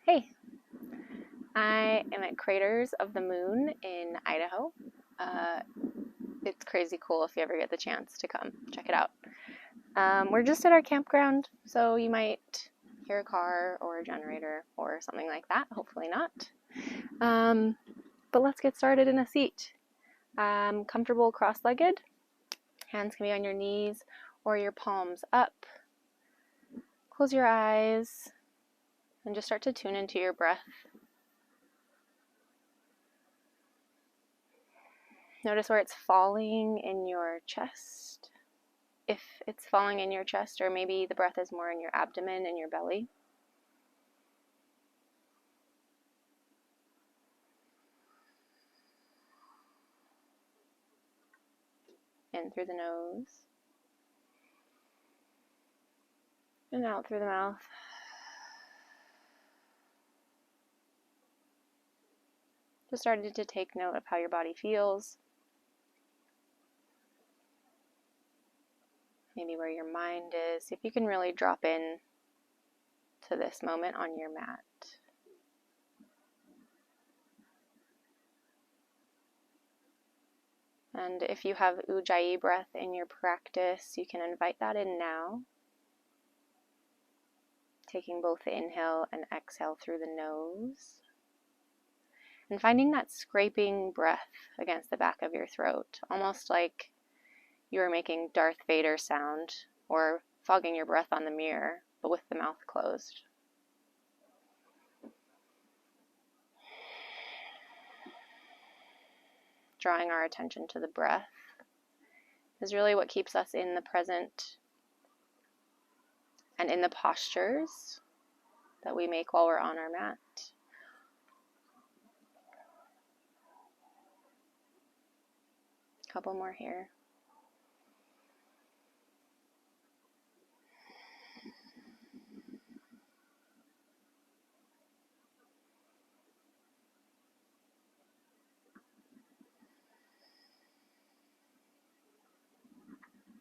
Hey, I am at Craters of the Moon in Idaho. Uh, it's crazy cool if you ever get the chance to come check it out. We're just at our campground, so you might hear a car or a generator or something like that. Hopefully not. But let's get started in a seat. Comfortable cross-legged. Hands can be on your knees or your palms up. Close your eyes and just start to tune into your breath. Notice where it's falling in your chest. If it's falling in your chest, or maybe the breath is more in your abdomen and your belly. In through the nose. And out through the mouth. Just started to take note of how your body feels. Maybe where your mind is. If you can really drop in to this moment on your mat. And if you have Ujjayi breath in your practice, you can invite that in now. Taking both the inhale and exhale through the nose. And finding that scraping breath against the back of your throat, almost like you're making Darth Vader sound or fogging your breath on the mirror, but with the mouth closed. Drawing our attention to the breath is really what keeps us in the present and in the postures that we make while we're on our mat. Couple more here.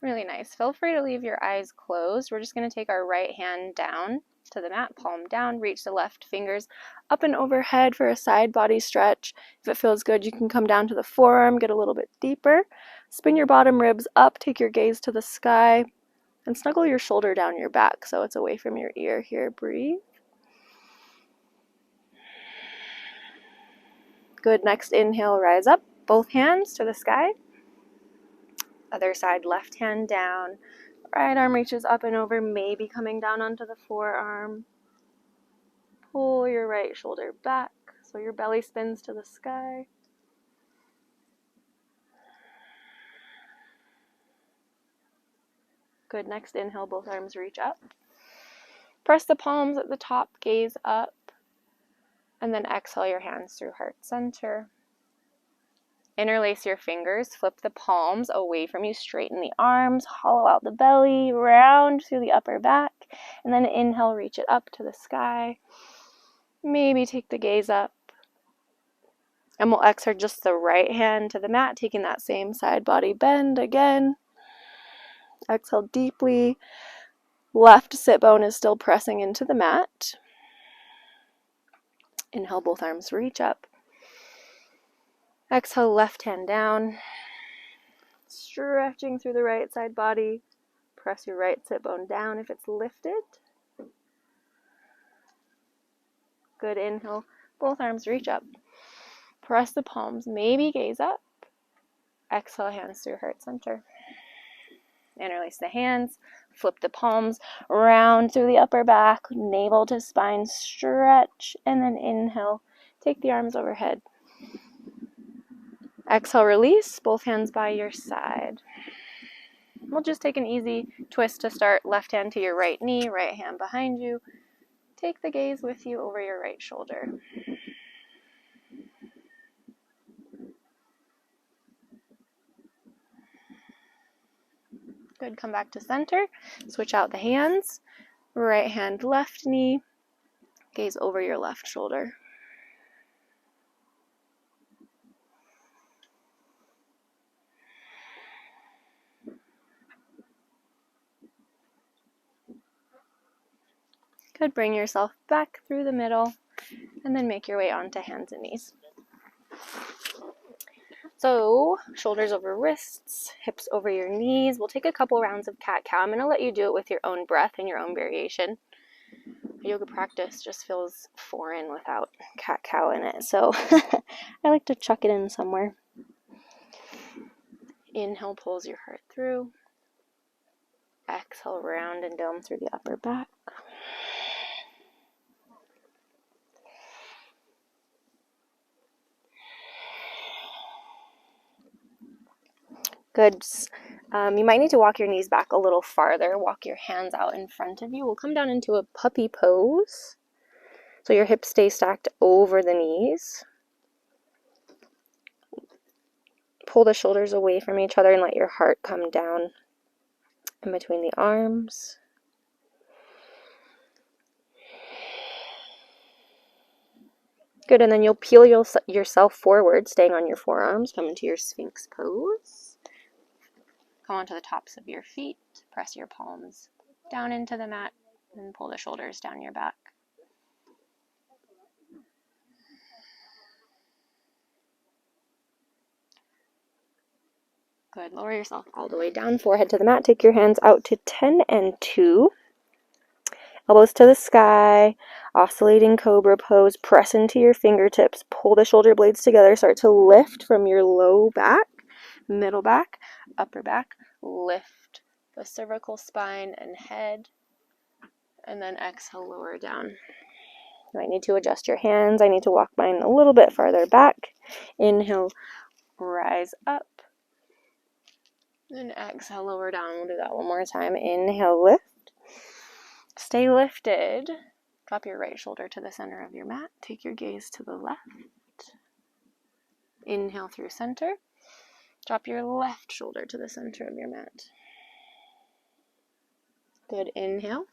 Really nice. Feel free to leave your eyes closed. We're just going to take our right hand down to the mat, palm down, reach the left fingers up and overhead for a side body stretch. If it feels good, you can come down to the forearm, get a little bit deeper. Spin your bottom ribs up, take your gaze to the sky, and snuggle your shoulder down your back so it's away from your ear here. Breathe. Good. Next inhale, rise up, both hands to the sky. Other side, left hand down. Right arm reaches up and over, maybe coming down onto the forearm. Pull your right shoulder back so your belly spins to the sky. Good. Next inhale, both arms reach up. Press the palms at the top, gaze up. And then exhale your hands through heart center. Interlace your fingers, flip the palms away from you, straighten the arms, hollow out the belly, round through the upper back, and then inhale, reach it up to the sky. Maybe take the gaze up. And we'll exhale just the right hand to the mat, taking that same side body bend again. Exhale deeply. Left sit bone is still pressing into the mat. Inhale, both arms reach up. Exhale, left hand down. Stretching through the right side body. Press your right sit bone down if it's lifted. Good. Inhale, both arms reach up. Press the palms, maybe gaze up. Exhale, hands through heart center. Interlace the hands, flip the palms, round through the upper back, navel to spine, stretch, and then inhale. Take the arms overhead. Exhale, release, both hands by your side. We'll just take an easy twist to start. Left hand to your right knee, right hand behind you. Take the gaze with you over your right shoulder. Good. Come back to center. Switch out the hands. Right hand, left knee. Gaze over your left shoulder. Good. Bring yourself back through the middle. And then make your way onto hands and knees. So, shoulders over wrists, hips over your knees. We'll take a couple rounds of cat-cow. I'm going to let you do it with your own breath and your own variation. Yoga practice just feels foreign without cat-cow in it, so I like to chuck it in somewhere. Inhale, pulls your heart through. Exhale, round and down through the upper back. Good. You might need to walk your knees back a little farther. Walk your hands out in front of you. We'll come down into a puppy pose. So your hips stay stacked over the knees. Pull the shoulders away from each other and let your heart come down in between the arms. Good, and then you'll peel yourself forward, staying on your forearms. Come into your Sphinx pose. Come onto the tops of your feet. Press your palms down into the mat and pull the shoulders down your back. Good. Lower yourself all the way down, forehead to the mat. Take your hands out to 10 and 2. Elbows to the sky, oscillating cobra pose. Press into your fingertips. Pull the shoulder blades together. Start to lift from your low back, middle back, upper back. Lift the cervical spine and head. And then exhale, lower down. You might need to adjust your hands. I need to walk mine a little bit farther back. Inhale, rise up. And exhale, lower down. We'll do that one more time. Inhale, lift. Stay lifted. Drop your right shoulder to the center of your mat. Take your gaze to the left. Inhale through center. Drop your left shoulder to the center of your mat. Good. Inhale.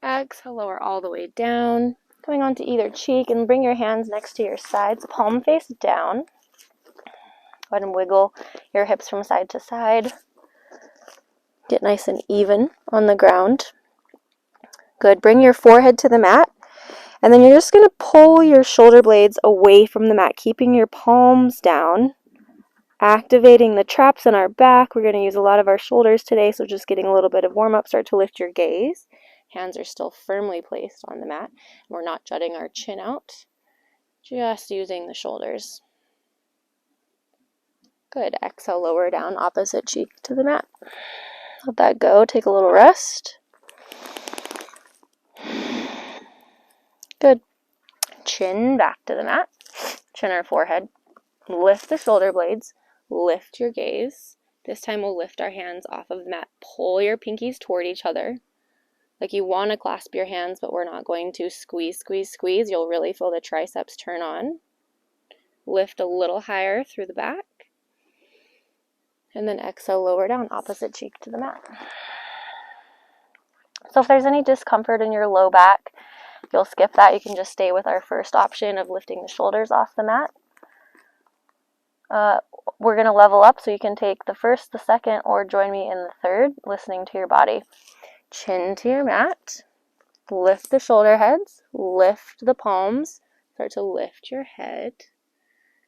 Exhale, lower all the way down. Going onto either cheek and bring your hands next to your sides. Palm face down. Go ahead and wiggle your hips from side to side. Get nice and even on the ground. Good. Bring your forehead to the mat. And then you're just going to pull your shoulder blades away from the mat, keeping your palms down, activating the traps in our back. We're going to use a lot of our shoulders today, so just getting a little bit of warm-up. Start to lift your gaze. Hands are still firmly placed on the mat. We're not jutting our chin out, just using the shoulders. Good. Exhale, lower down, opposite cheek to the mat. Let that go. Take a little rest. Good. Chin back to the mat. Chin or forehead. Lift the shoulder blades. Lift your gaze. This time we'll lift our hands off of the mat. Pull your pinkies toward each other. Like you want to clasp your hands, but we're not going to squeeze, squeeze, squeeze. You'll really feel the triceps turn on. Lift a little higher through the back. And then exhale, lower down, opposite cheek to the mat. So if there's any discomfort in your low back, you'll skip that. You can just stay with our first option of lifting the shoulders off the mat. We're going to level up, so you can take the first, the second, or join me in the third, listening to your body. Chin to your mat. Lift the shoulder heads. Lift the palms. Start to lift your head.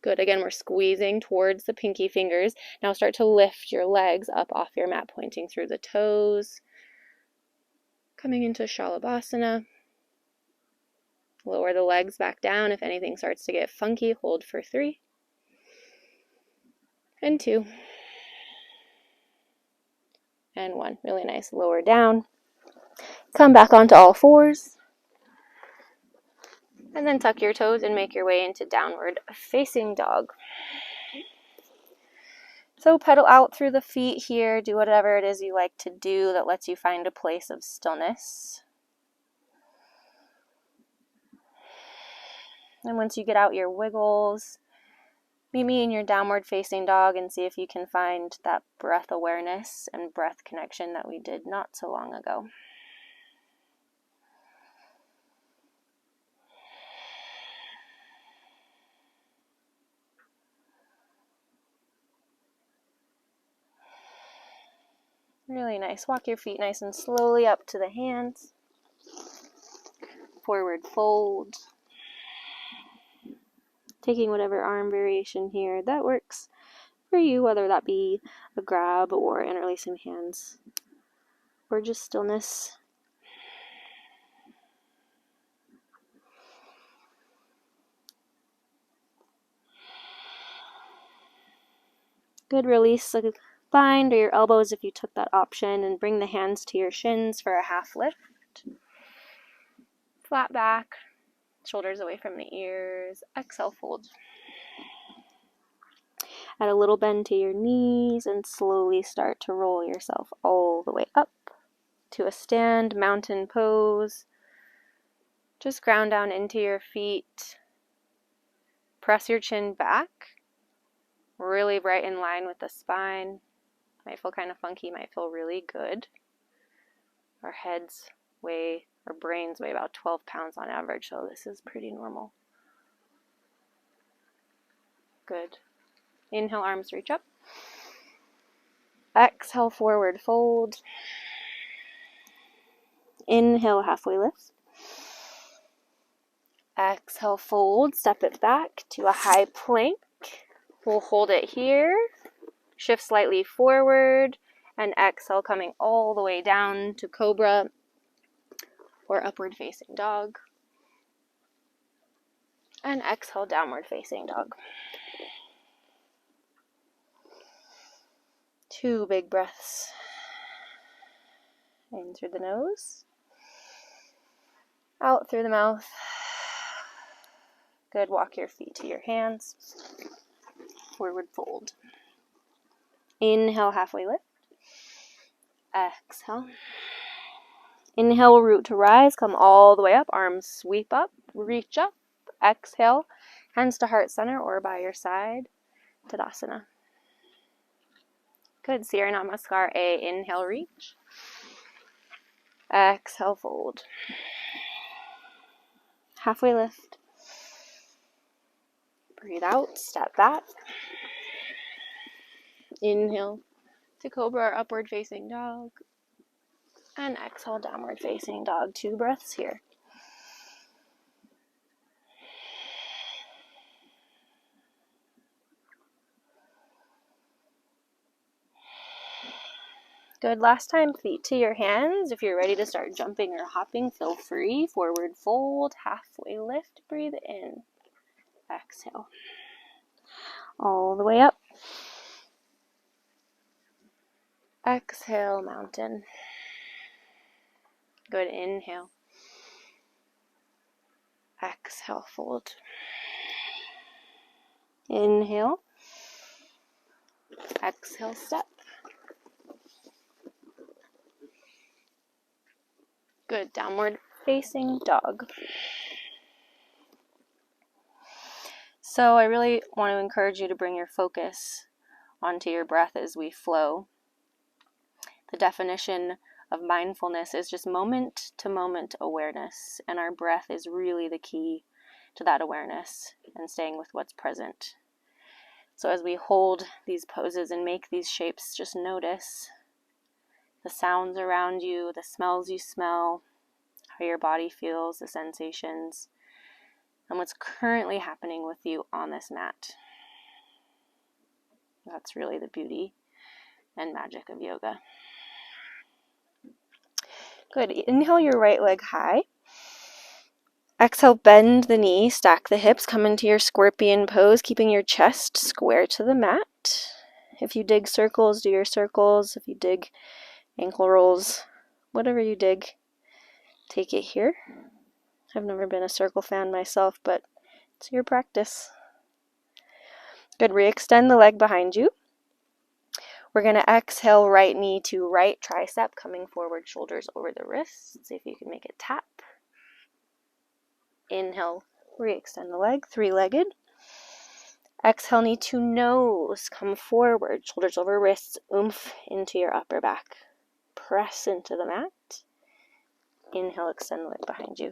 Good. Again, we're squeezing towards the pinky fingers. Now start to lift your legs up off your mat, pointing through the toes. Coming into Shalabhasana. Lower the legs back down. If anything starts to get funky, hold for 3 and 2 and 1. Really nice. Lower down. Come back onto all fours. And then tuck your toes and make your way into downward facing dog. So pedal out through the feet here. Do whatever it is you like to do that lets you find a place of stillness. And once you get out your wiggles, meet me in your downward facing dog and see if you can find that breath awareness and breath connection that we did not so long ago. Really nice. Walk your feet nice and slowly up to the hands. Forward fold. Taking whatever arm variation here that works for you, whether that be a grab or interlacing hands or just stillness. Good, release the bind or your elbows if you took that option, and bring the hands to your shins for a half lift. Flat back, shoulders away from the ears. Exhale, fold. Add a little bend to your knees and slowly start to roll yourself all the way up to a stand mountain pose. Just ground down into your feet. Press your chin back, really right in line with the spine. Might feel kind of funky, might feel really good. Our brains weigh about 12 pounds on average, so this is pretty normal. Good. Inhale, arms reach up. Exhale, forward fold. Inhale, halfway lift. Exhale, fold. Step it back to a high plank. We'll hold it here. Shift slightly forward. And exhale, coming all the way down to cobra or upward facing dog. And exhale, downward facing dog. 2 big breaths. In through the nose. Out through the mouth. Good. Walk your feet to your hands. Forward fold. Inhale, halfway lift. Exhale. Inhale, root to rise. Come all the way up. Arms sweep up. Reach up. Exhale. Hands to heart center or by your side. Tadasana. Good. Sierra Namaskar A. Inhale, reach. Exhale, fold. Halfway lift. Breathe out. Step back. Inhale to cobra or upward facing dog. And exhale, downward facing dog. 2 breaths here. Good. Last time, feet to your hands. If you're ready to start jumping or hopping, feel free. Forward fold, halfway lift. Breathe in. Exhale. All the way up. Exhale, mountain. Good. Inhale. Exhale, fold. Inhale. Exhale, step. Good. Downward facing dog. So I really want to encourage you to bring your focus onto your breath as we flow. The definition of mindfulness is just moment to moment awareness, and our breath is really the key to that awareness and staying with what's present. So as we hold these poses and make these shapes, just notice the sounds around you, the smells you smell, how your body feels, the sensations, and what's currently happening with you on this mat. That's really the beauty and magic of yoga. Good. Inhale your right leg high. Exhale, bend the knee, stack the hips, come into your scorpion pose, keeping your chest square to the mat. If you dig circles, do your circles. If you dig ankle rolls, whatever you dig, take it here. I've never been a circle fan myself, but it's your practice. Good. Re-extend the leg behind you. We're going to exhale, right knee to right tricep, coming forward, shoulders over the wrists. See if you can make it tap. Inhale, re-extend the leg, 3-legged. Exhale, knee to nose, come forward, shoulders over wrists, oomph into your upper back. Press into the mat. Inhale, extend the leg behind you.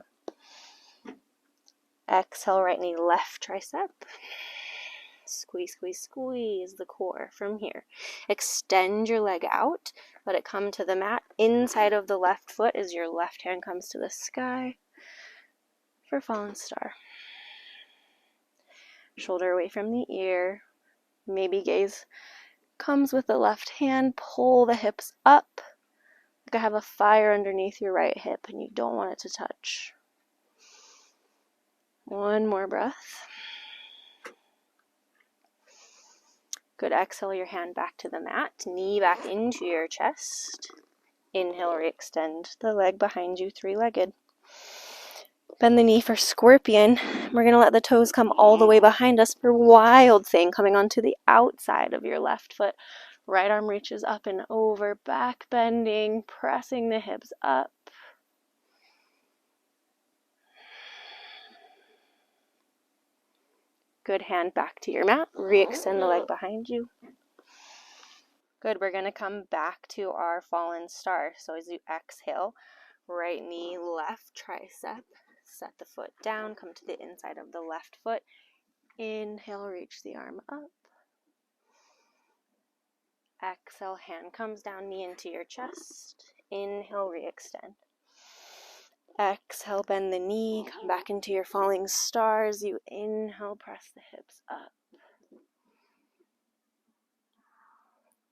Exhale, right knee, left tricep. Squeeze, squeeze, squeeze the core from here. Extend your leg out. Let it come to the mat. Inside of the left foot as your left hand comes to the sky for fallen star. shoulder away from the ear. Maybe gaze comes with the left hand. Pull the hips up. Like I have a fire underneath your right hip and you don't want it to touch. One more breath. Good. Exhale your hand back to the mat. Knee back into your chest. Inhale, re-extend the leg behind you, three-legged. Bend the knee for scorpion. We're going to let the toes come all the way behind us for wild thing, coming onto the outside of your left foot. Right arm reaches up and over, back bending, pressing the hips up. Good. Hand back to your mat. Re-extend the leg behind you. Good. We're going to come back to our fallen star. So as you exhale, right knee, left tricep. Set the foot down. Come to the inside of the left foot. Inhale, reach the arm up. Exhale, hand comes down, knee into your chest. Inhale, re-extend. Exhale, bend the knee, come back into your falling stars. You inhale, press the hips up.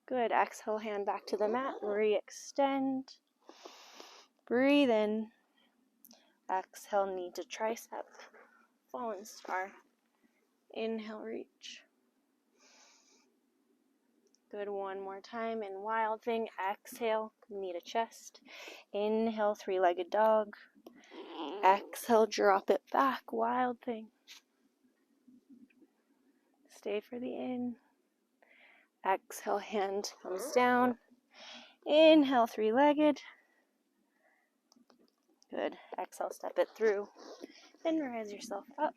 Good. Exhale, hand back to the mat, re-extend. Breathe in. Exhale, knee to tricep. Fallen star. Inhale, reach. Good. One more time in wild thing. Exhale, knee to chest. Inhale, three-legged dog. Exhale, drop it back, wild thing. Stay for the in. Exhale, hand comes down. Inhale, three-legged. Good. Exhale, step it through. Then rise yourself up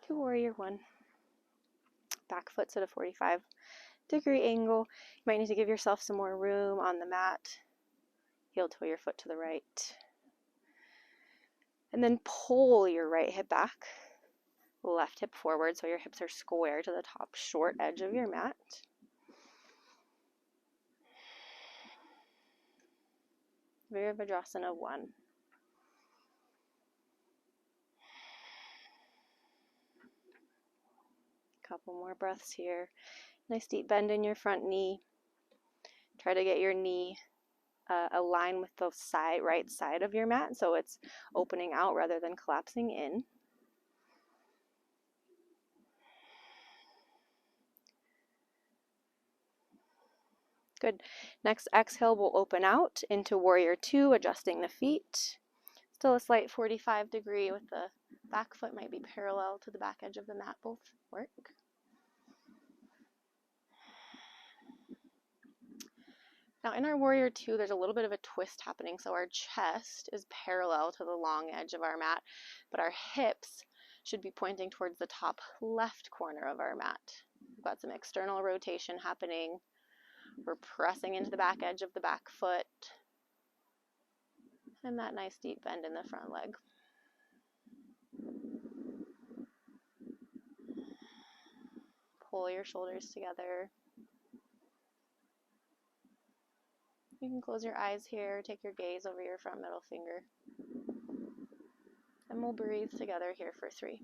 to warrior one. Back foot's at a 45-degree angle. You might need to give yourself some more room on the mat. Heel toe your foot to the right. And then pull your right hip back. Left hip forward so your hips are square to the top short edge of your mat. Virabhadrasana 1. Couple more breaths here. Nice deep bend in your front knee. Try to get your knee aligned with the right side of your mat so it's opening out rather than collapsing in. Good. Next exhale, we'll open out into warrior 2, adjusting the feet. Still a slight 45-degree with the back foot might be parallel to the back edge of the mat. Both work. Now in our warrior 2, there's a little bit of a twist happening. So our chest is parallel to the long edge of our mat, but our hips should be pointing towards the top left corner of our mat. We've got some external rotation happening. We're pressing into the back edge of the back foot. And that nice deep bend in the front leg. Pull your shoulders together. You can close your eyes here, take your gaze over your front middle finger. And we'll breathe together here for 3.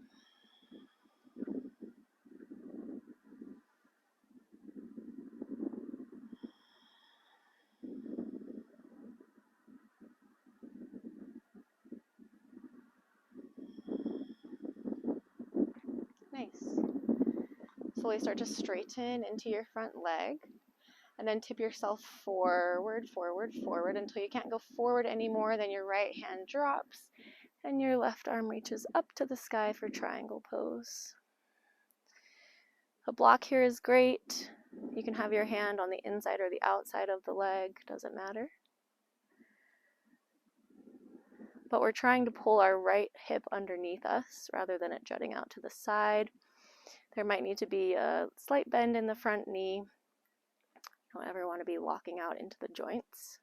Nice. Slowly start to straighten into your front leg. And then tip yourself forward, forward, forward until you can't go forward anymore. Then your right hand drops and your left arm reaches up to the sky for triangle pose. A block here is great. You can have your hand on the inside or the outside of the leg, doesn't matter. But we're trying to pull our right hip underneath us rather than it jutting out to the side. There might need to be a slight bend in the front knee. You don't ever want to be locking out into the joints.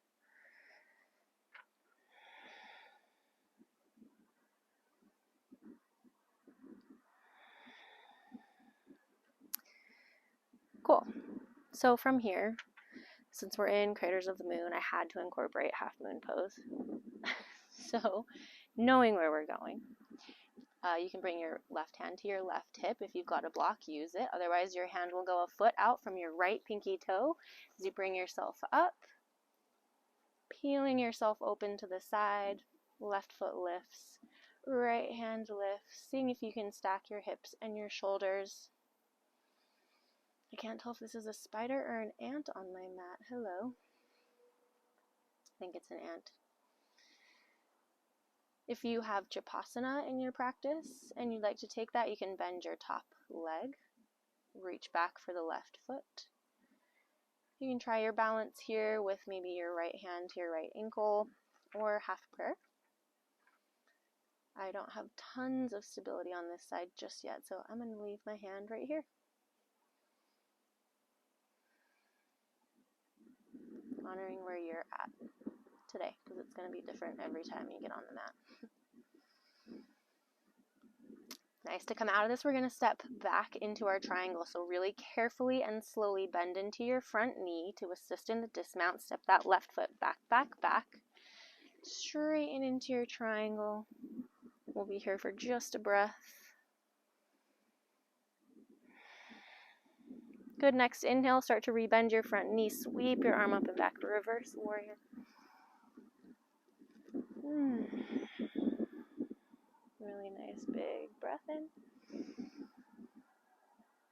Cool. So from here, since we're in Craters of the Moon, I had to incorporate half moon pose. So knowing where we're going, You can bring your left hand to your left hip. If you've got a block, use it. Otherwise, your hand will go a foot out from your right pinky toe as you bring yourself up, peeling yourself open to the side. Left foot lifts, right hand lifts, seeing if you can stack your hips and your shoulders. I can't tell if this is a spider or an ant on my mat. Hello. I think it's an ant. If you have Japasana in your practice and you'd like to take that, you can bend your top leg, reach back for the left foot. You can try your balance here with maybe your right hand to your right ankle or half prayer. I don't have tons of stability on this side just yet, so I'm going to leave my hand right here. Honoring where you're at today, because it's going to be different every time you get on the mat. Nice. To come out of this, we're going to step back into our triangle. So really carefully and slowly bend into your front knee to assist in the dismount. Step that left foot back, back, back. Straighten into your triangle. We'll be here for just a breath. Good. Next inhale, start to rebend your front knee. Sweep your arm up and back. Reverse warrior. Really nice big breath in.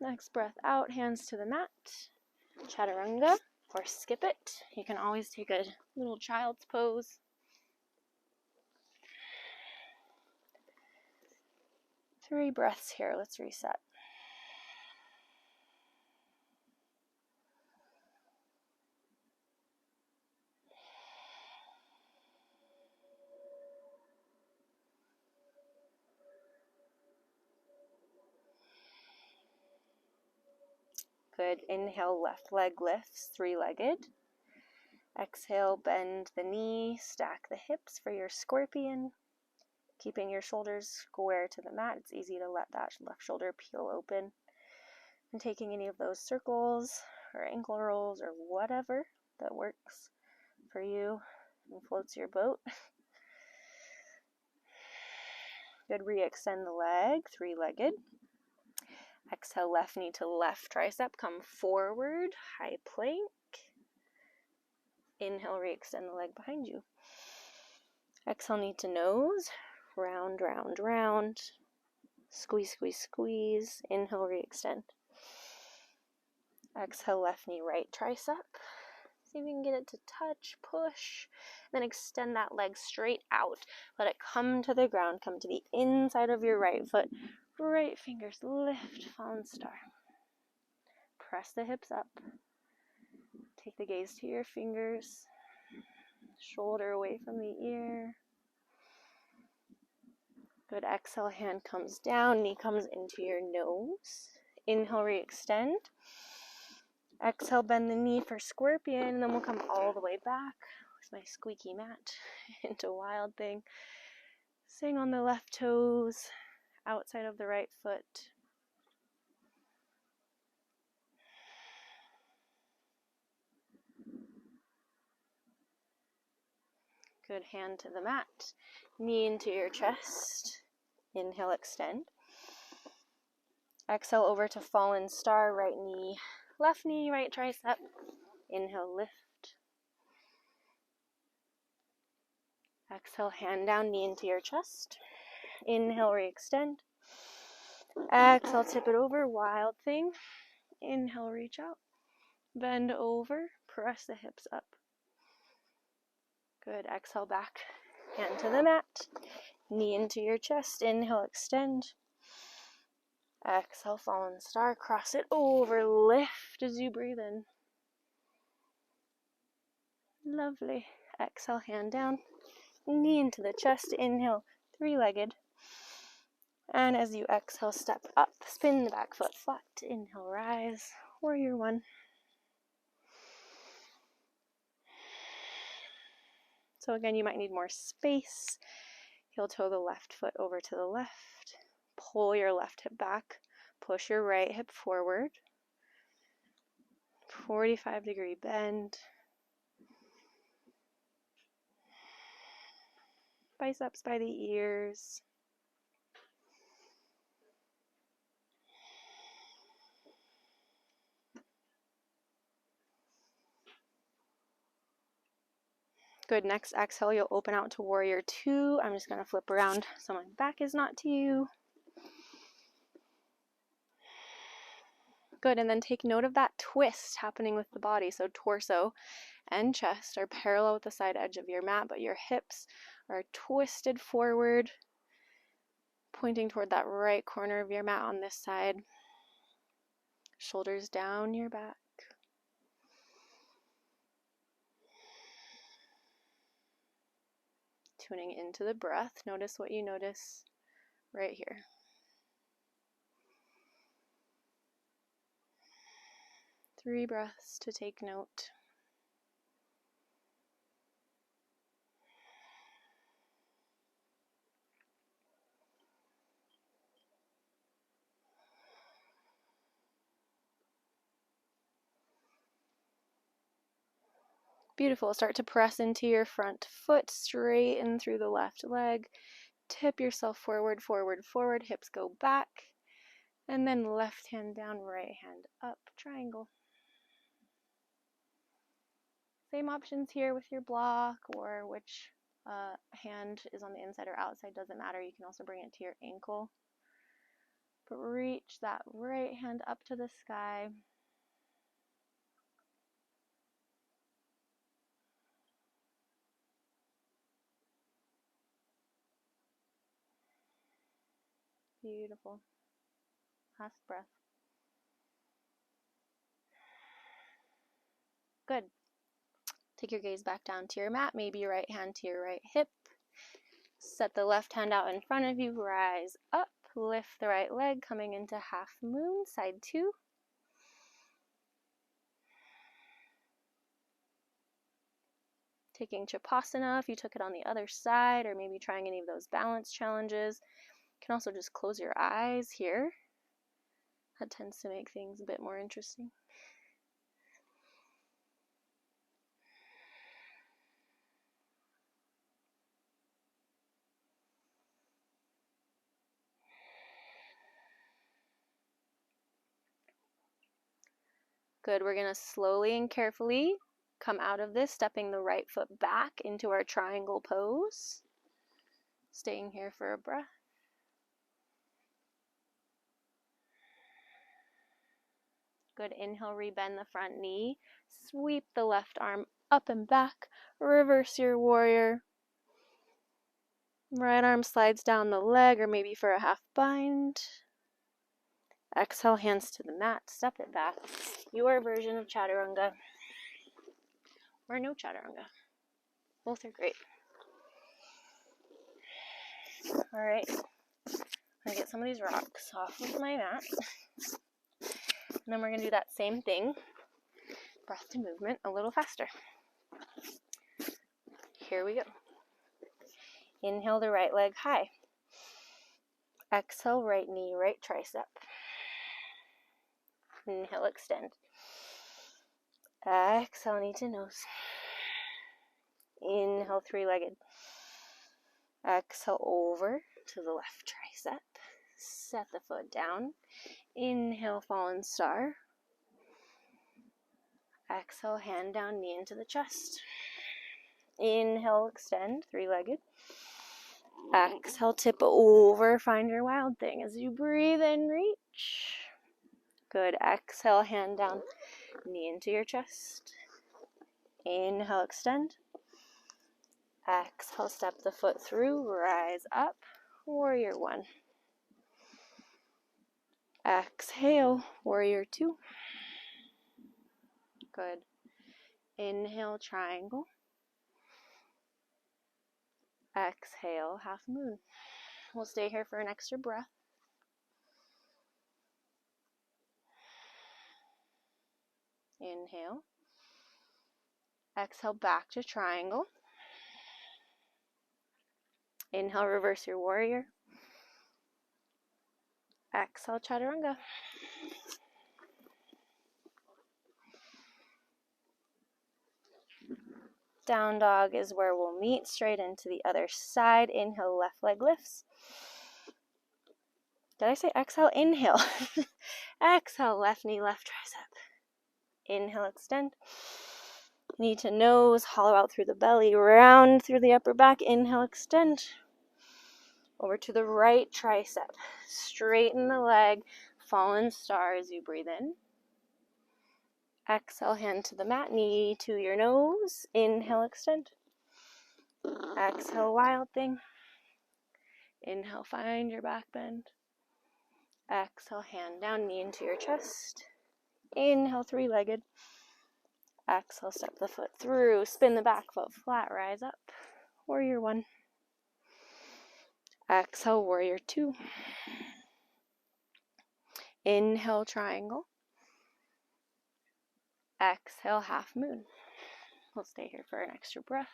Next breath out, hands to the mat. Chaturanga or skip it. You can always take a little child's pose. Three breaths here. Let's reset. Good. Inhale, left leg lifts, three-legged. Exhale, bend the knee, stack the hips for your scorpion. Keeping your shoulders square to the mat. It's easy to let that left shoulder peel open. And taking any of those circles or ankle rolls or whatever that works for you and floats your boat. Good. Re-extend the leg, three-legged. Exhale, left knee to left tricep. Come forward, high plank. Inhale, re-extend the leg behind you. Exhale, knee to nose. Round, round, round. Squeeze, squeeze, squeeze. Inhale, re-extend. Exhale, left knee, right tricep. See if you can get it to touch, push. Then extend that leg straight out. Let it come to the ground. Come to the inside of your right foot. Right fingers lift, fallen star. Press the hips up. Take the gaze to your fingers. Shoulder away from the ear. Good. Exhale, hand comes down, knee comes into your nose. Inhale, re-extend. Exhale, bend the knee for scorpion, and then we'll come all the way back with my squeaky mat into wild thing. Sing on the left toes, outside of the right foot. Good. Hand to the mat, knee into your chest. Inhale, extend. Exhale over to fallen star, right knee, right tricep. Inhale, lift. Exhale, hand down, knee into your chest. Inhale, re-extend. Exhale, tip it over, wild thing. Inhale, reach out. Bend over, press the hips up. Good. Exhale, back, hand to the mat. Knee into your chest. Inhale, extend. Exhale, fallen star, cross it over, lift as you breathe in. Lovely. Exhale, hand down, knee into the chest. Inhale, three-legged. And as you exhale, step up, spin the back foot flat. Inhale, rise, warrior one. So again, you might need more space. Heel toe the left foot over to the left. Pull your left hip back. Push your right hip forward. 45-degree bend. Biceps by the ears. Good. Next exhale, you'll open out to warrior two. I'm just going to flip around so my back is not to you. Good. And then take note of that twist happening with the body. So torso and chest are parallel with the side edge of your mat, but your hips are twisted forward, pointing toward that right corner of your mat on this side. Shoulders down your back. Tuning into the breath. Notice what you notice right here. Three breaths to take note. Beautiful. Start to press into your front foot, straighten through the left leg. Tip yourself forward, forward, forward. Hips go back. And then left hand down, right hand up, triangle. Same options here with your block, or which hand is on the inside or outside, doesn't matter. You can also bring it to your ankle. But reach that right hand up to the sky. Beautiful. Last breath. Good. Take your gaze back down to your mat, maybe your right hand to your right hip. Set the left hand out in front of you, rise up, lift the right leg, coming into half moon, side two. Taking Chapasana, if you took it on the other side, or maybe trying any of those balance challenges. You can also just close your eyes here. That tends to make things a bit more interesting. Good, we're going to slowly and carefully come out of this, stepping the right foot back into our triangle pose. Staying here for a breath. Good, inhale, rebend the front knee. Sweep the left arm up and back. Reverse your warrior. Right arm slides down the leg, or maybe for a half bind. Exhale, hands to the mat, step it back. Your version of chaturanga, or no chaturanga. Both are great. All right, I'm gonna get some of these rocks off of my mat. And then we're gonna do that same thing, breath to movement, a little faster. Here we go. Inhale the right leg high. Exhale, right knee, right tricep. Inhale, extend. Exhale, knee to nose. Inhale, three-legged. Exhale, over to the left tricep. Set the foot down. Inhale, fallen star. Exhale, hand down, knee into the chest. Inhale, extend, three-legged. Exhale, tip over, find your wild thing. As you breathe in, reach. Good. Exhale, hand down, knee into your chest. Inhale, extend. Exhale, step the foot through, rise up, warrior one. Exhale, warrior two. Good. Inhale, triangle. Exhale, half moon. We'll stay here for an extra breath. Inhale. Exhale, back to triangle. Inhale, reverse your warrior. Exhale, chaturanga. Down dog is where we'll meet, straight into the other side. Inhale, left leg lifts. Did I say exhale? Inhale. Exhale, left knee, left tricep. Inhale, extend. Knee to nose, hollow out through the belly, round through the upper back. Inhale, extend. Over to the right tricep. Straighten the leg. Fallen star as you breathe in. Exhale, hand to the mat, knee to your nose. Inhale, extend. Exhale, wild thing. Inhale, find your back bend. Exhale, hand down, knee into your chest. Inhale, three-legged. Exhale, step the foot through. Spin the back foot flat, rise up. Warrior one. Exhale, warrior two. Inhale, triangle. Exhale, half moon. We'll stay here for an extra breath.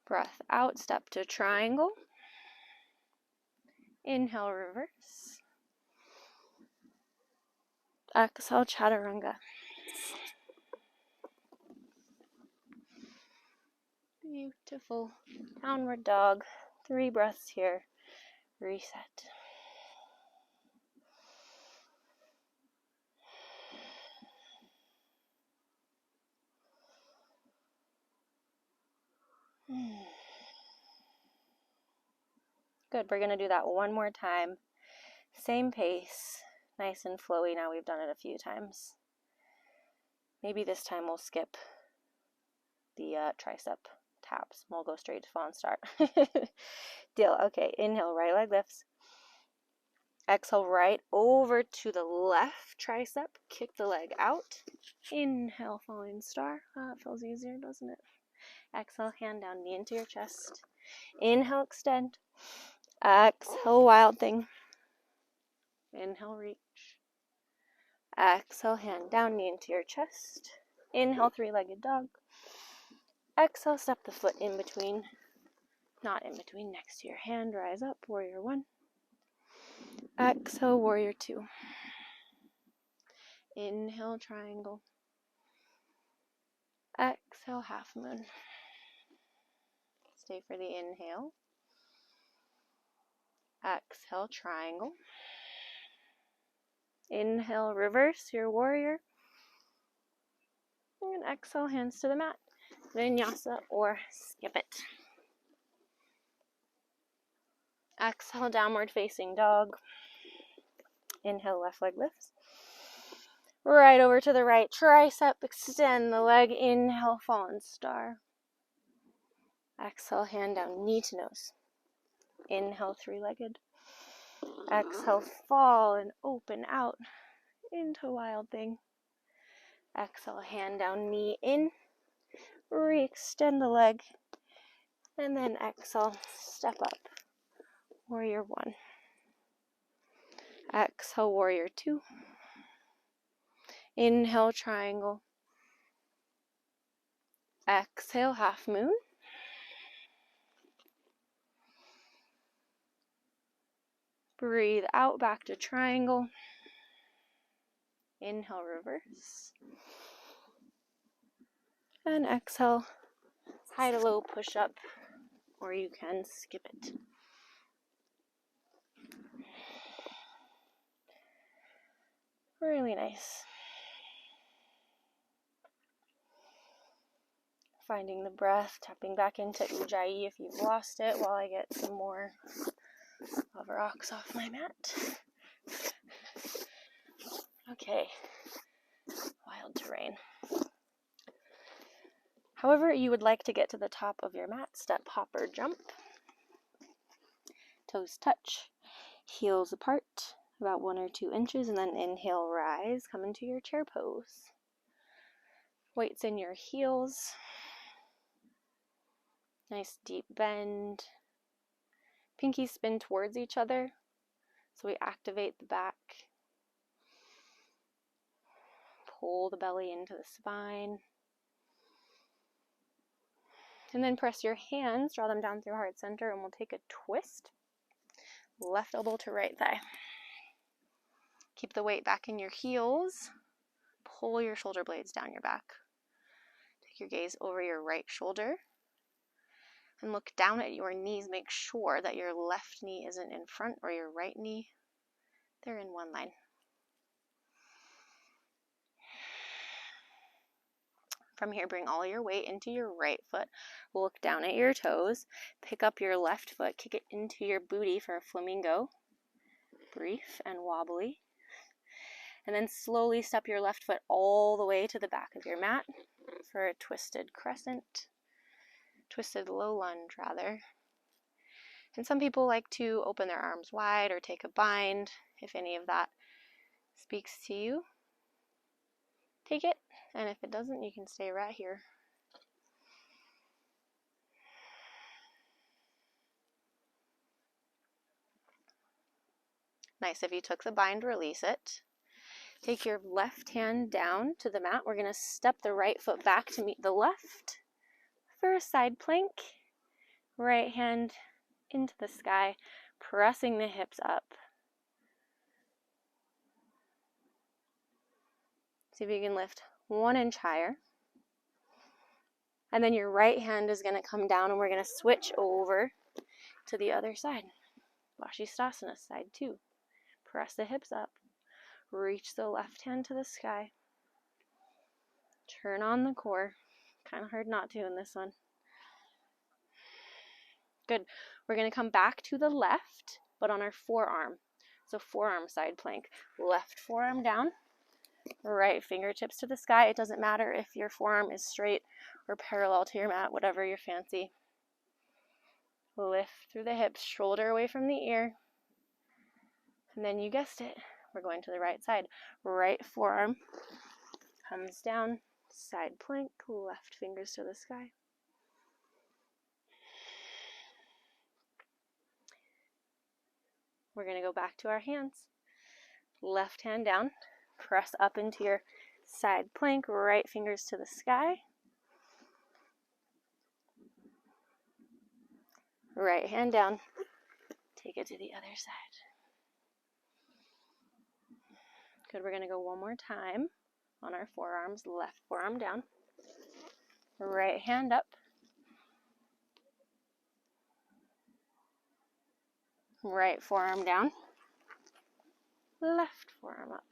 Breath out, step to triangle. Inhale, reverse. Exhale, chaturanga. Beautiful. Downward dog. 3 breaths here. Reset. Good. We're going to do that one more time. Same pace. Nice and flowy. Now we've done it a few times. Maybe this time we'll skip the tricep taps. We'll go straight to fallen star. Deal. Okay. Inhale, right leg lifts. Exhale, right over to the left tricep. Kick the leg out. Inhale, falling star. It feels easier, doesn't it? Exhale, hand down, knee into your chest. Inhale, extend. Exhale, wild thing. Inhale, reach. Exhale, hand down, knee into your chest. Inhale, three-legged dog. Exhale, step the foot in between. Not in between, next to your hand. Rise up, warrior one. Exhale, warrior two. Inhale, triangle. Exhale, half moon. Stay for the inhale. Exhale, triangle. Inhale, reverse your warrior. And exhale, hands to the mat. Vinyasa or skip it. Exhale, downward facing dog. Inhale, left leg lifts. Right over to the right tricep. Extend the leg. Inhale, fallen star. Exhale, hand down, knee to nose. Inhale, three-legged. Exhale, fall and open out into wild thing. Exhale, hand down, knee in. Re-extend the leg. And then exhale, step up. Warrior one. Exhale, warrior two. Inhale, triangle. Exhale, half moon. Breathe out, back to triangle. Inhale, reverse. And exhale, high to low push up, or you can skip it. Really nice. Finding the breath, tapping back into Ujjayi if you've lost it while I get some more lava rocks off my mat. Okay, wild terrain. However you would like to get to the top of your mat, step, hop, or jump. Toes touch, heels apart, about 1 or 2 inches, and then inhale, rise, come into your chair pose. Weights in your heels. Nice deep bend. Pinkies spin towards each other, so we activate the back. Pull the belly into the spine. And then press your hands, draw them down through heart center, and we'll take a twist. Left elbow to right thigh. Keep the weight back in your heels. Pull your shoulder blades down your back. Take your gaze over your right shoulder. And look down at your knees. Make sure that your left knee isn't in front or your right knee. They're in one line. From here, bring all your weight into your right foot. Look down at your toes. Pick up your left foot. Kick it into your booty for a flamingo. Brief and wobbly. And then slowly step your left foot all the way to the back of your mat for a twisted crescent. Twisted low lunge, rather. And some people like to open their arms wide or take a bind. If any of that speaks to you, take it. And if it doesn't, you can stay right here. Nice. If you took the bind, release it. Take your left hand down to the mat. We're going to step the right foot back to meet the left for a side plank. Right hand into the sky, pressing the hips up. See if you can lift 1 inch higher. And then your right hand is going to come down and we're going to switch over to the other side. Vashisthasana, side 2. Press the hips up. Reach the left hand to the sky. Turn on the core. Kind of hard not to in this one. Good. We're going to come back to the left, but on our forearm. So forearm side plank. Left forearm down. Right fingertips to the sky. It doesn't matter if your forearm is straight or parallel to your mat, whatever your fancy. Lift through the hips, shoulder away from the ear. And then you guessed it, we're going to the right side. Right forearm comes down, side plank, left fingers to the sky. We're going to go back to our hands. Left hand down, press up into your side plank, right fingers to the sky. Right hand down, take it to the other side. Good, we're going to go one more time on our forearms. Left forearm down, right hand up, right forearm down, left forearm up.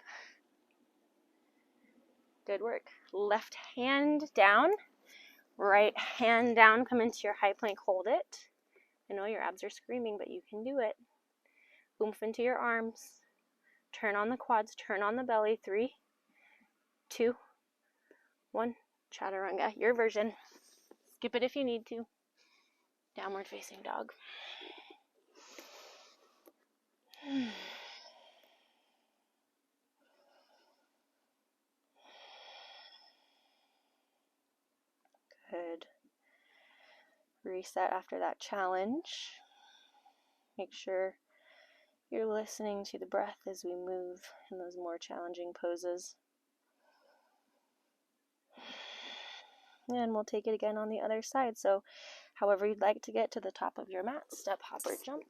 Good work. Left hand down, right hand down, come into your high plank, hold it. I know your abs are screaming, but you can do it. Oomph into your arms. Turn on the quads, turn on the belly. 3, 2, 1. Chaturanga, your version. Skip it if you need to. Downward facing dog. Good. Reset after that challenge. Make sure you're listening to the breath as we move in those more challenging poses. And we'll take it again on the other side. So however you'd like to get to the top of your mat, step, hop, or jump.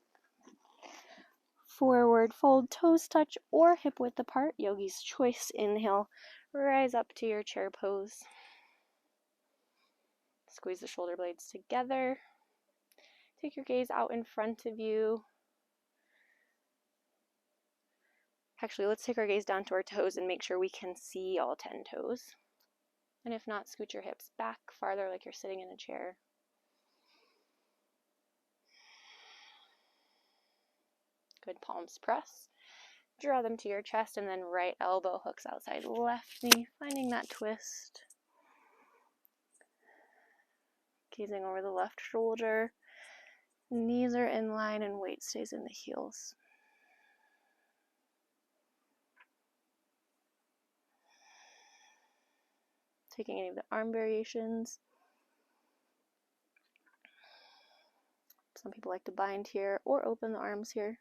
Forward fold, toes touch or hip width apart. Yogi's choice. Inhale, rise up to your chair pose. Squeeze the shoulder blades together. Take your gaze out in front of you. Actually, let's take our gaze down to our toes and make sure we can see all 10 toes. And if not, scoot your hips back farther like you're sitting in a chair. Good, palms press. Draw them to your chest and then right elbow hooks outside left knee, finding that twist. Gazing over the left shoulder. Knees are in line and weight stays in the heels. Taking any of the arm variations. Some people like to bind here or open the arms here.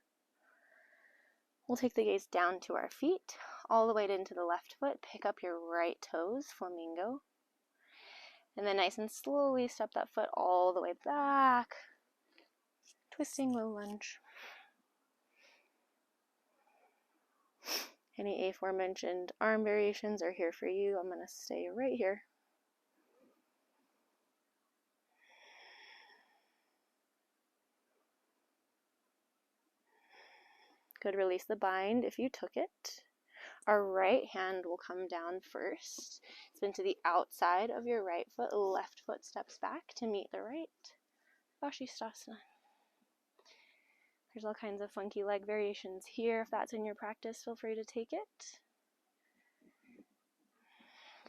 We'll take the gaze down to our feet, all the way into the left foot. Pick up your right toes, flamingo. And then nice and slowly step that foot all the way back. Twisting low lunge. Any aforementioned arm variations are here for you. I'm going to stay right here. Good, release the bind if you took it. Our right hand will come down first. Spin to the outside of your right foot. Left foot steps back to meet the right. Vashisthasana. There's all kinds of funky leg variations here. If that's in your practice, feel free to take it.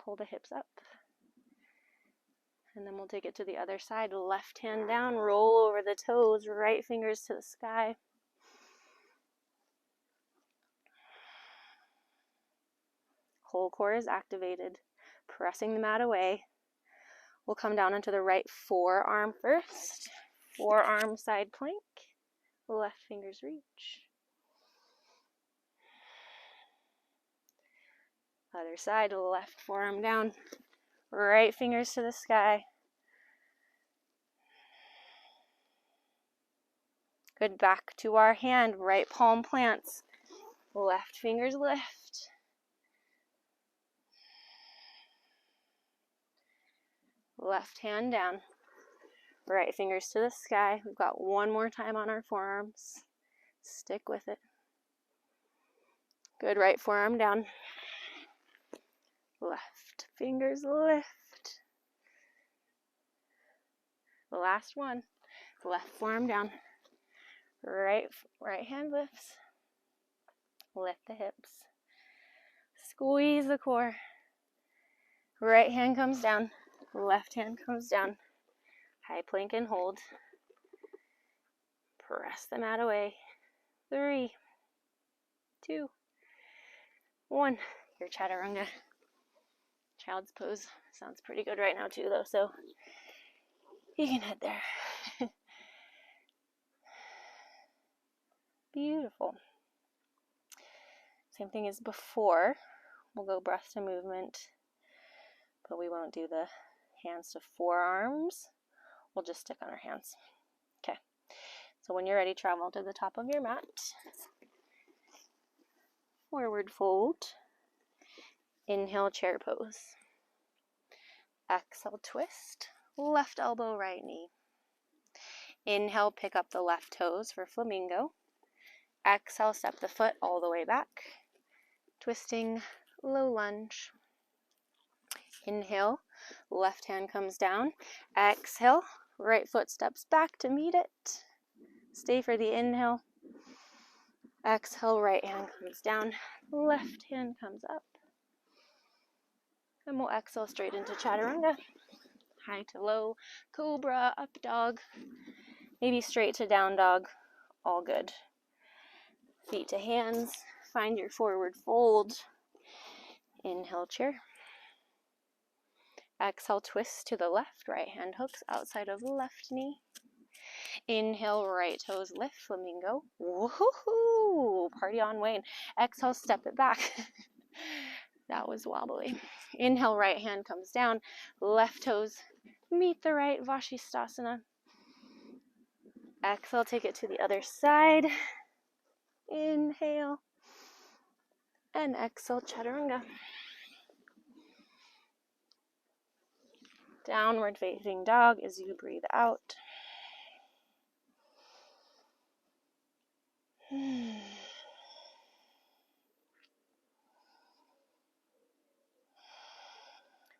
Pull the hips up. And then we'll take it to the other side. Left hand down, roll over the toes, right fingers to the sky. Whole core is activated. Pressing the mat away. We'll come down into the right forearm first. Forearm side plank. Left fingers reach. Other side, left forearm down. Right fingers to the sky. Good, back to our hand. Right palm plants. Left fingers lift. Left hand down. Right fingers to the sky. We've got one more time on our forearms. Stick with it. Good, right forearm down. Left fingers lift. The last one. Left forearm down. Right hand lifts. Lift the hips. Squeeze the core. Right hand comes down. Left hand comes down. High plank and hold. Press the mat away. 3, 2, 1. Your chaturanga. Child's pose sounds pretty good right now too though, so you can head there. Beautiful. Same thing as before. We'll go breath to movement, but we won't do the hands to forearms. We'll just stick on our hands. Okay. So when you're ready, travel to the top of your mat. Forward fold. Inhale, chair pose. Exhale, twist. Left elbow, right knee. Inhale, pick up the left toes for flamingo. Exhale, step the foot all the way back. Twisting, low lunge. Inhale, left hand comes down. Exhale, right foot steps back to meet it. Stay for the inhale. Exhale, right hand comes down. Left hand comes up. And we'll exhale straight into chaturanga. High to low, cobra, up dog. Maybe straight to down dog. All good. Feet to hands. Find your forward fold. Inhale, chair. Exhale, twist to the left. Right hand hooks outside of left knee. Inhale, right toes lift, flamingo. Woohoo! Party on, Wayne. Exhale, step it back. That was wobbly. Inhale, right hand comes down. Left toes meet the right, Vashisthasana. Exhale, take it to the other side. Inhale. And exhale, chaturanga. Downward facing dog as you breathe out.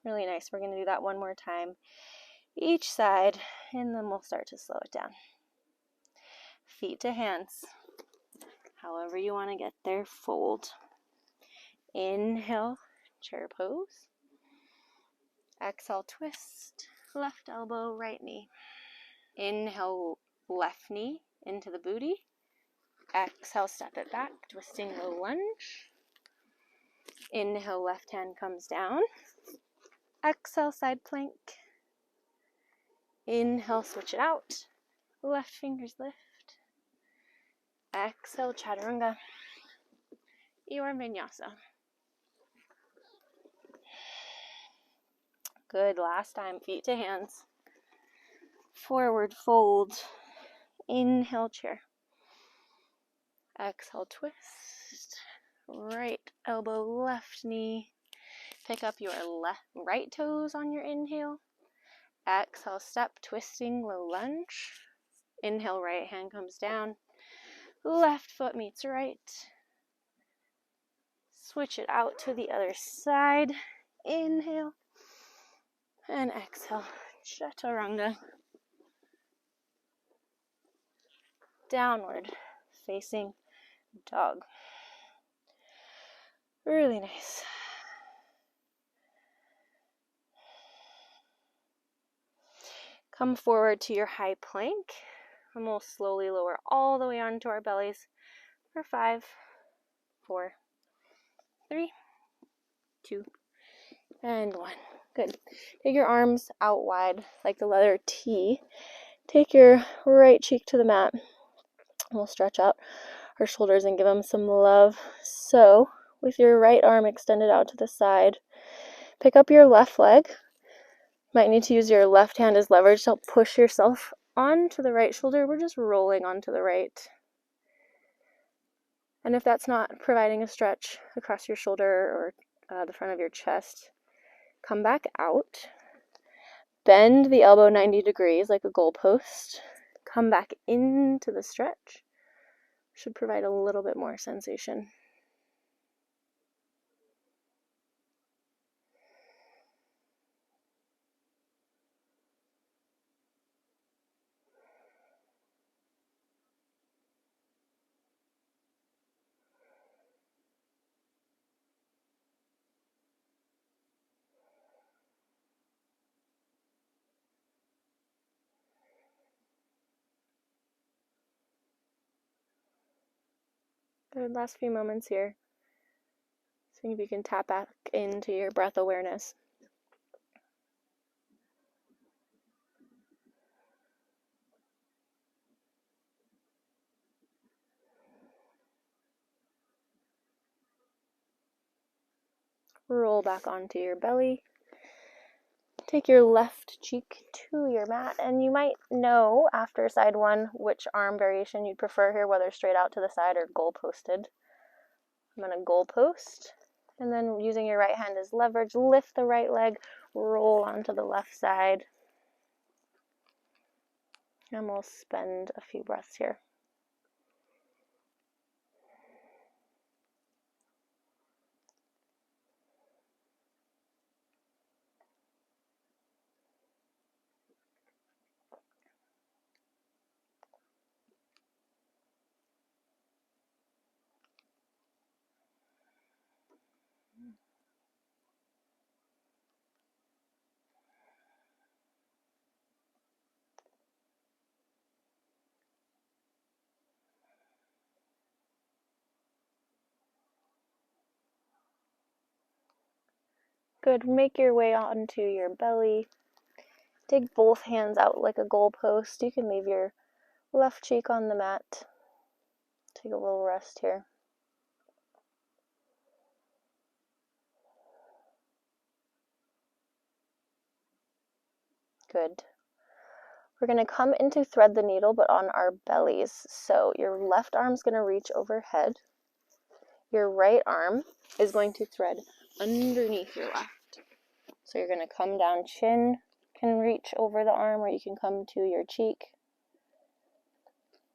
Really nice. We're going to do that one more time each side, and then we'll start to slow it down. Feet to hands. However you want to get there, fold. Inhale, chair pose. Exhale, twist. Left elbow, right knee. Inhale, left knee into the booty. Exhale, step it back, twisting low lunge. Inhale, left hand comes down. Exhale, side plank. Inhale, switch it out. Left fingers lift. Exhale, chaturanga. Your vinyasa. Good, last time, feet to hands. Forward fold. Inhale, chair. Exhale, twist. Right elbow, left knee. Pick up your right toes on your inhale. Exhale, step, twisting, low lunge. Inhale, right hand comes down. Left foot meets right. Switch it out to the other side. Inhale and exhale. Chaturanga. Downward facing dog. Really nice. Come forward to your high plank, and we'll slowly lower all the way onto our bellies for 5, 4, 3, 2, and 1. Good. Take your arms out wide like the letter T. Take your right cheek to the mat. We'll stretch out our shoulders and give them some love. So, with your right arm extended out to the side, pick up your left leg. Might need to use your left hand as leverage to help push yourself onto the right shoulder. We're just rolling onto the right. And if that's not providing a stretch across your shoulder or the front of your chest, come back out. Bend the elbow 90 degrees like a goalpost. Come back into the stretch. Should provide a little bit more sensation. Good, last few moments here. See if you can tap back into your breath awareness. Roll back onto your belly. Take your left cheek to your mat, and you might know after side 1 which arm variation you'd prefer here, whether straight out to the side or goal posted. I'm going to goal post, and then using your right hand as leverage, lift the right leg, roll onto the left side, and we'll spend a few breaths here. Good, make your way onto your belly. Take both hands out like a goalpost. You can leave your left cheek on the mat. Take a little rest here. Good. We're going to come into thread the needle, but on our bellies. So your left arm's going to reach overhead. Your right arm is going to thread underneath your left. So you're going to come down, chin can reach over the arm, or you can come to your cheek.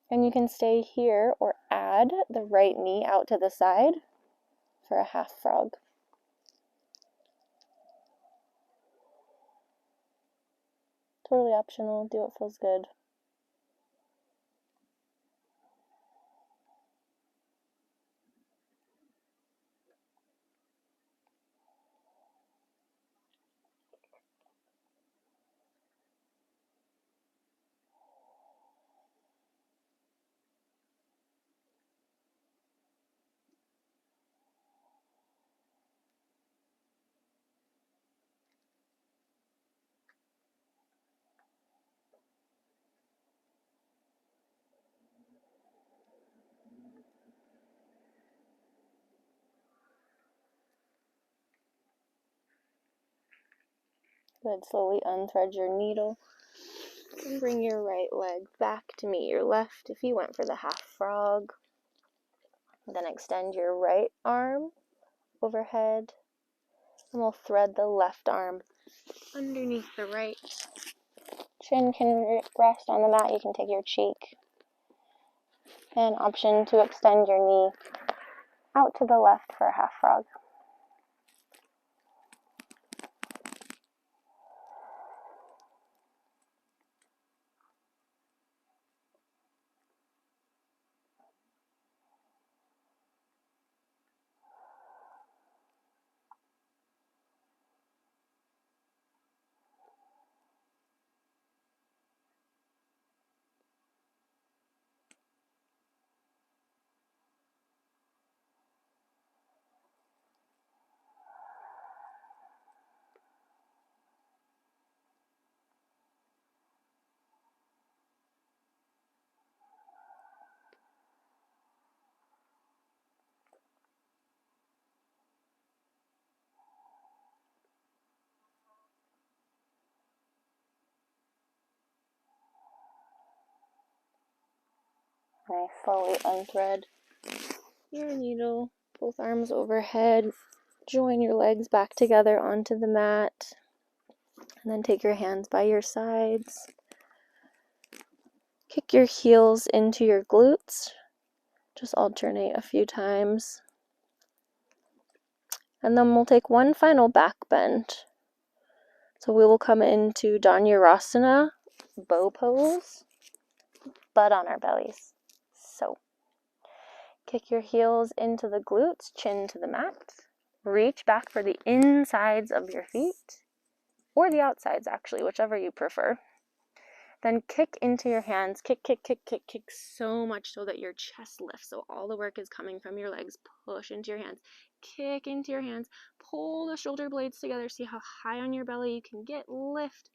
And you can stay here or add the right knee out to the side for a half frog. Totally optional, do what feels good. Good, slowly unthread your needle and bring your right leg back to meet your left if you went for the half frog. Then extend your right arm overhead, and we'll thread the left arm underneath the right. Chin can rest on the mat, you can take your cheek An option to extend your knee out to the left for a half frog. Nice, slowly unthread your needle, both arms overhead, join your legs back together onto the mat, and then take your hands by your sides. Kick your heels into your glutes, just alternate a few times. And then we'll take one final back bend. So we will come into Dhanurasana, bow pose, but on our bellies. So, kick your heels into the glutes, chin to the mat. Reach back for the insides of your feet, or the outsides actually, whichever you prefer. Then kick into your hands, kick so much so that your chest lifts. So all the work is coming from your legs. Push into your hands, kick into your hands, pull the shoulder blades together. See how high on your belly you can get, lift.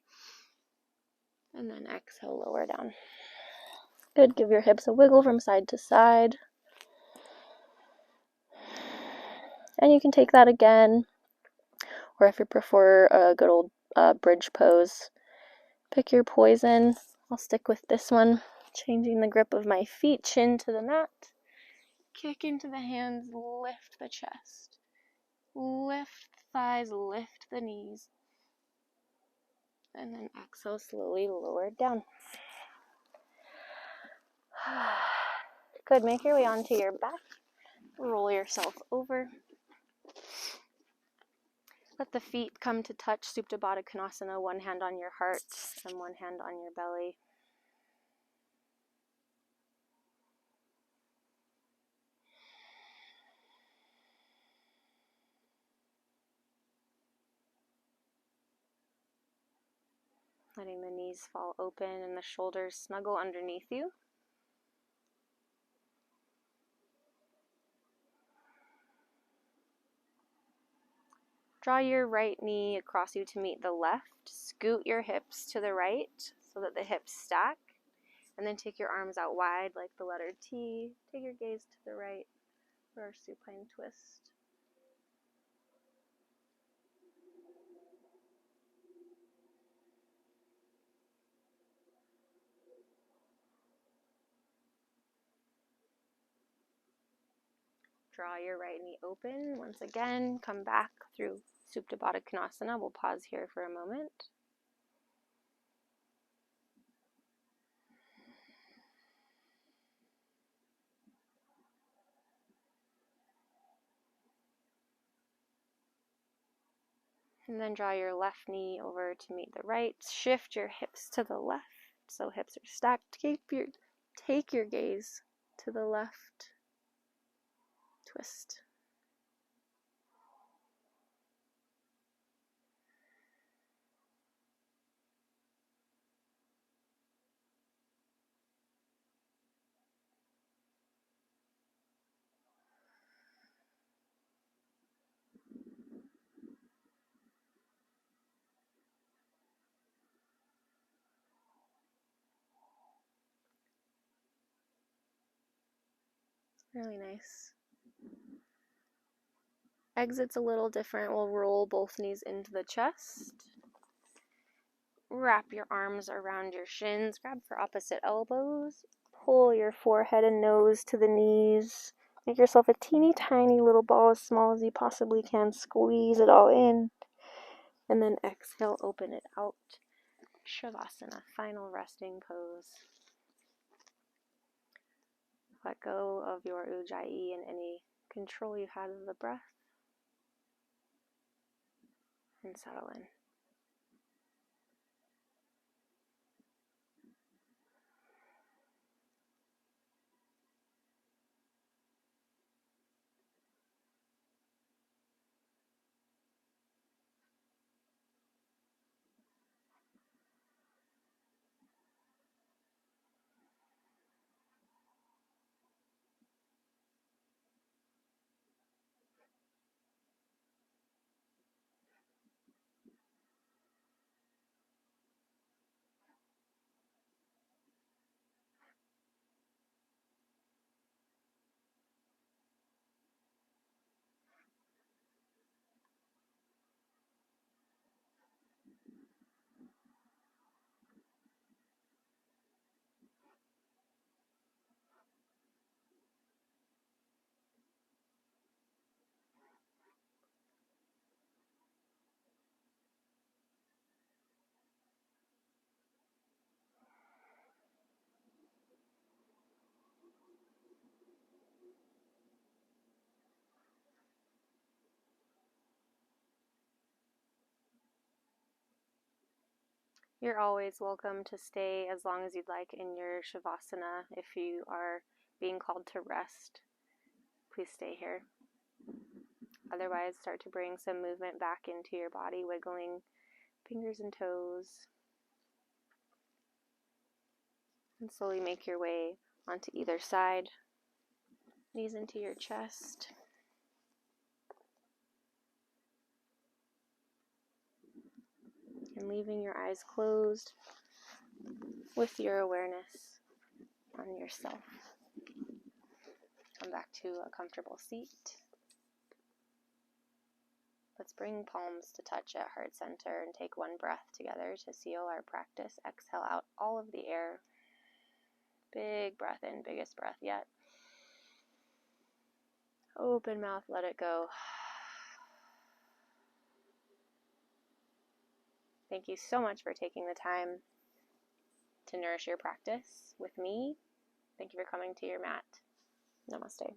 And then exhale, lower down. Good, give your hips a wiggle from side to side. And you can take that again, or if you prefer a good old bridge pose, pick your poison. I'll stick with this one. Changing the grip of my feet, chin to the mat. Kick into the hands, lift the chest. Lift the thighs, lift the knees. And then exhale, slowly lower it down. Good, make your way onto your back. Roll yourself over. Let the feet come to touch, Supta Baddha Konasana, one hand on your heart and one hand on your belly. Letting the knees fall open and the shoulders snuggle underneath you. Draw your right knee across you to meet the left. Scoot your hips to the right so that the hips stack. And then take your arms out wide like the letter T. Take your gaze to the right for our supine twist. Draw your right knee open. Once again, come back through Supta Baddha Konasana. We'll pause here for a moment. And then draw your left knee over to meet the right. Shift your hips to the left, so hips are stacked. Take your gaze to the left. Twist. Really nice. Exit's a little different. We'll roll both knees into the chest. Wrap your arms around your shins. Grab for opposite elbows. Pull your forehead and nose to the knees. Make yourself a teeny tiny little ball as small as you possibly can. Squeeze it all in. And then exhale, open it out. Shavasana, final resting pose. Let go of your ujjayi and any control you had of the breath, and settle in. You're always welcome to stay as long as you'd like in your Shavasana. If you are being called to rest, please stay here. Otherwise, start to bring some movement back into your body, wiggling fingers and toes. And slowly make your way onto either side. Knees into your chest. And leaving your eyes closed with your awareness on yourself. Come back to a comfortable seat. Let's bring palms to touch at heart center and take one breath together to seal our practice. Exhale out all of the air. Big breath in, biggest breath yet. Open mouth, let it go. Thank you so much for taking the time to nourish your practice with me. Thank you for coming to your mat. Namaste.